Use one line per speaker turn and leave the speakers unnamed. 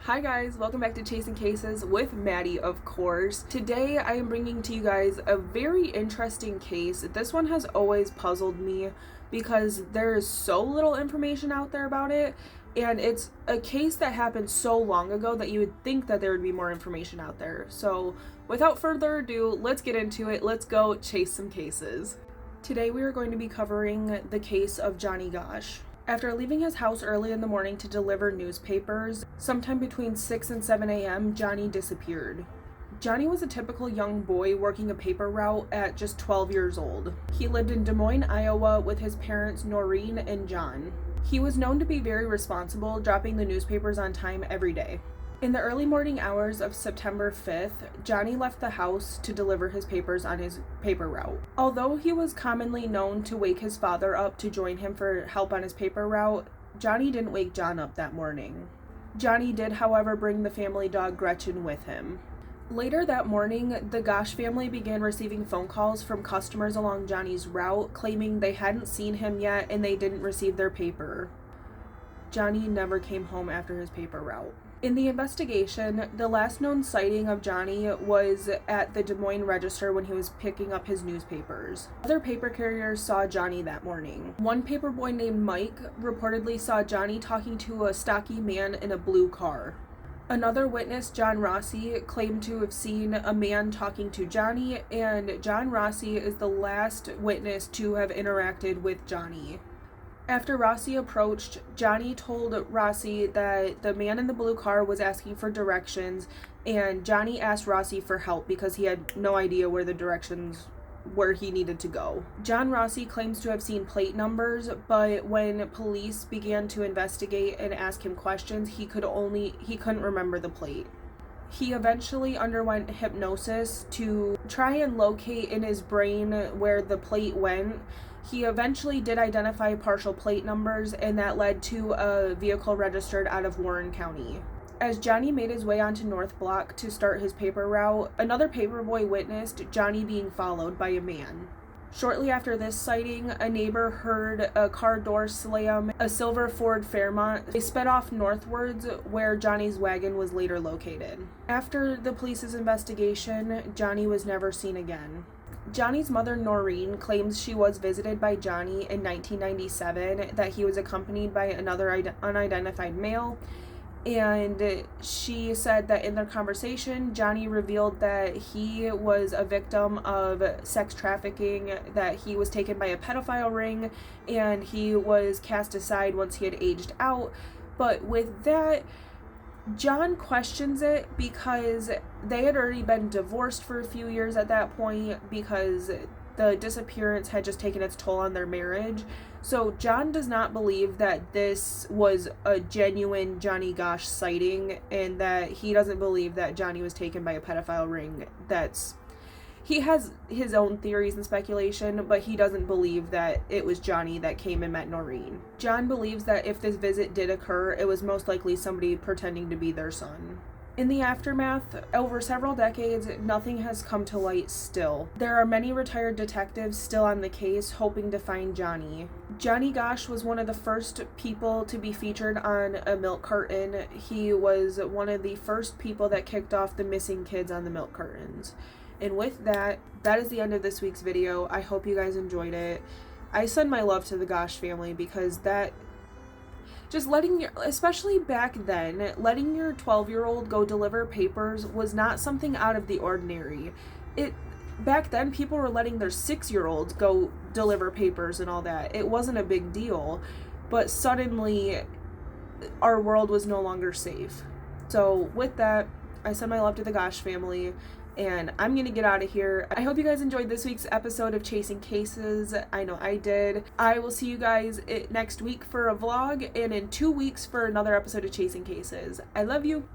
Hi guys, welcome back to Chasing Cases with Maddie, of course. Today I am bringing to you guys a very interesting case. This one has always puzzled me because there is so little information out there about it, and it's a case that happened so long ago that you would think that there would be more information out there. So without further ado, let's get into it. Let's go chase some cases. Today we are going to be covering the case of Johnny Gosch. After leaving his house early in the morning to deliver newspapers, sometime between 6 and 7 a.m., Johnny disappeared. Johnny was a typical young boy working a paper route at just 12 years old. He lived in Des Moines, Iowa with his parents Noreen and John. He was known to be very responsible, dropping the newspapers on time every day. In the early morning hours of September 5th, Johnny left the house to deliver his papers on his paper route. Although he was commonly known to wake his father up to join him for help on his paper route, Johnny didn't wake John up that morning. Johnny did, however, bring the family dog Gretchen with him. Later that morning, the Gosch family began receiving phone calls from customers along Johnny's route claiming they hadn't seen him yet and they didn't receive their paper. Johnny never came home after his paper route. In the investigation, the last known sighting of Johnny was at the Des Moines Register when he was picking up his newspapers. Other paper carriers saw Johnny that morning. One paperboy named Mike reportedly saw Johnny talking to a stocky man in a blue car. Another witness, John Rossi, claimed to have seen a man talking to Johnny, and John Rossi is the last witness to have interacted with Johnny. After Rossi approached, Johnny told Rossi that the man in the blue car was asking for directions, and Johnny asked Rossi for help because he had no idea where he needed to go. John Rossi claims to have seen plate numbers, but when police began to investigate and ask him questions, he couldn't remember the plate. He eventually underwent hypnosis to try and locate in his brain where the plate went. He eventually did identify partial plate numbers, and that led to a vehicle registered out of Warren County. As Johnny made his way onto North Block to start his paper route, another paperboy witnessed Johnny being followed by a man. Shortly after this sighting, a neighbor heard a car door slam a silver Ford Fairmont. They sped off northwards where Johnny's wagon was later located. After the police's investigation, Johnny was never seen again. Johnny's mother, Noreen, claims she was visited by Johnny in 1997, that he was accompanied by another unidentified male, and she said that in their conversation, Johnny revealed that he was a victim of sex trafficking, that he was taken by a pedophile ring, and he was cast aside once he had aged out. But with that, John questions it because they had already been divorced for a few years at that point because the disappearance had just taken its toll on their marriage. So John does not believe that this was a genuine Johnny Gosch sighting, and that he doesn't believe that Johnny was taken by a pedophile ring. He has his own theories and speculation, but he doesn't believe that it was Johnny that came and met Noreen. John believes that if this visit did occur, it was most likely somebody pretending to be their son. In the aftermath, over several decades, nothing has come to light still. There are many retired detectives still on the case hoping to find Johnny. Johnny Gosch was one of the first people to be featured on a milk carton. He was one of the first people that kicked off the missing kids on the milk cartons. And with that is the end of this week's video. I hope you guys enjoyed it. I send my love to the Gosch family because especially back then, letting your 12-year-old go deliver papers was not something out of the ordinary. Back then, people were letting their 6-year-olds go deliver papers and all that. It wasn't a big deal, but suddenly our world was no longer safe. So with that, I send my love to the Gosch family, and I'm going to get out of here. I hope you guys enjoyed this week's episode of Chasing Cases. I know I did. I will see you guys next week for a vlog, and in 2 weeks for another episode of Chasing Cases. I love you.